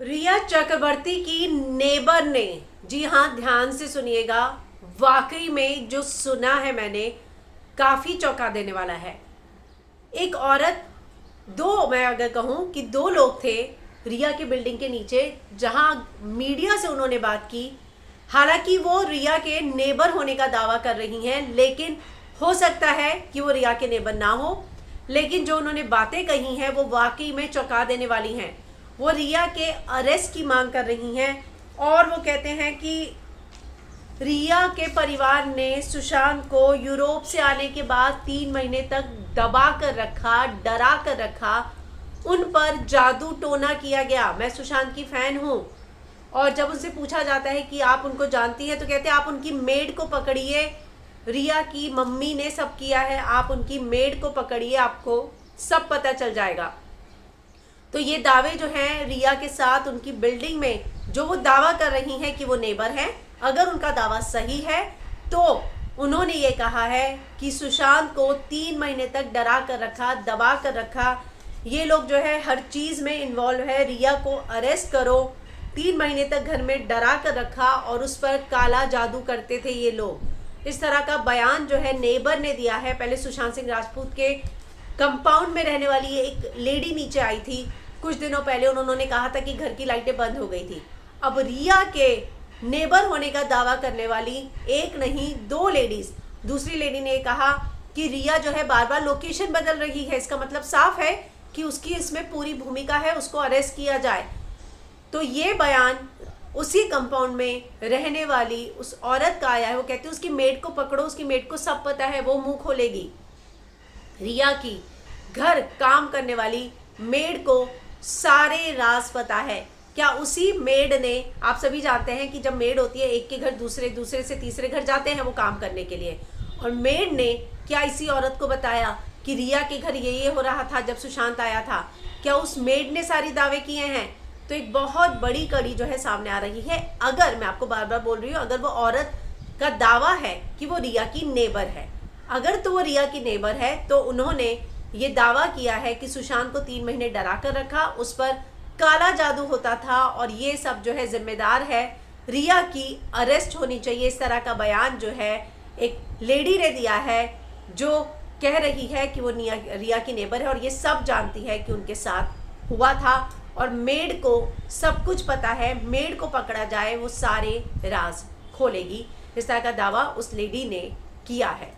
रिया चक्रवर्ती की नेबर ने, जी हाँ ध्यान से सुनिएगा, वाकई में जो सुना है मैंने काफी चौंका देने वाला है। एक औरत, दो, मैं अगर कहूं कि दो लोग थे रिया की बिल्डिंग के नीचे, जहां मीडिया से उन्होंने बात की। हालांकि वो रिया के नेबर होने का दावा कर रही हैं, लेकिन हो सकता है कि वो रिया के नेबर ना हो। लेकिन जो उन्होंने बातें कही हैं वो वाकई में चौंका देने वाली हैं। वो रिया के अरेस्ट की मांग कर रही हैं और वो कहते हैं कि रिया के परिवार ने सुशांत को यूरोप से आने के बाद 3 महीने तक दबा कर रखा, डरा कर रखा, उन पर जादू टोना किया गया। मैं सुशांत की फैन हूँ। और जब उनसे पूछा जाता है कि आप उनको जानती हैं, तो कहते हैं आप उनकी मेड को पकड़िए, रिया की मम्मी ने सब किया है, आप उनकी मेड को पकड़िए, आपको सब पता चल जाएगा। तो ये दावे जो हैं रिया के साथ उनकी बिल्डिंग में, जो वो दावा कर रही हैं कि वो नेबर हैं, अगर उनका दावा सही है तो उन्होंने ये कहा है कि सुशांत को 3 महीने तक डरा कर रखा, दबा कर रखा। ये लोग जो है हर चीज़ में इन्वॉल्व है। रिया को अरेस्ट करो, 3 महीने तक घर में डरा कर रखा और उस पर काला जादू करते थे ये लोग। इस तरह का बयान जो है नेबर ने दिया है। पहले सुशांत सिंह राजपूत के कंपाउंड में रहने वाली एक लेडी नीचे आई थी कुछ दिनों पहले, उन्होंने कहा था कि घर की लाइटें बंद हो गई थी। अब रिया के नेबर होने का दावा करने वाली एक नहीं दो लेडीज, दूसरी लेडी ने कहा कि रिया जो है बार बार लोकेशन बदल रही है, इसका मतलब साफ है कि उसकी इसमें पूरी भूमिका है, उसको अरेस्ट किया जाए। तो ये बयान उसी कंपाउंड में रहने वाली उस औरत का आया है। वो कहती है उसकी मेड को पकड़ो, उसकी मेड को सब पता है, वो मुंह खोलेगी। रिया की घर काम करने वाली मेड को सारे राज पता है। क्या उसी मेड ने, आप सभी जानते हैं कि जब मेड होती है एक के घर दूसरे, दूसरे से तीसरे घर जाते हैं वो काम करने के लिए, और मेड ने क्या इसी औरत को बताया कि रिया के घर ये हो रहा था जब सुशांत आया था? क्या उस मेड ने सारी दावे किए हैं? तो एक बहुत बड़ी कड़ी जो है सामने आ रही है। अगर, मैं आपको बार बार बोल रही हूँ, अगर वो औरत का दावा है कि वो रिया की नेबर है, अगर तो वो रिया की नेबर है, तो उन्होंने ये दावा किया है कि सुशांत को 3 महीने डरा कर रखा, उस पर काला जादू होता था और ये सब जो है जिम्मेदार है, रिया की अरेस्ट होनी चाहिए। इस तरह का बयान जो है एक लेडी ने दिया है जो कह रही है कि वो रिया की नेबर है और ये सब जानती है कि उनके साथ हुआ था और मेड को सब कुछ पता है, मेड को पकड़ा जाए वो सारे राज खोलेगी। इस तरह का दावा उस लेडी ने किया है।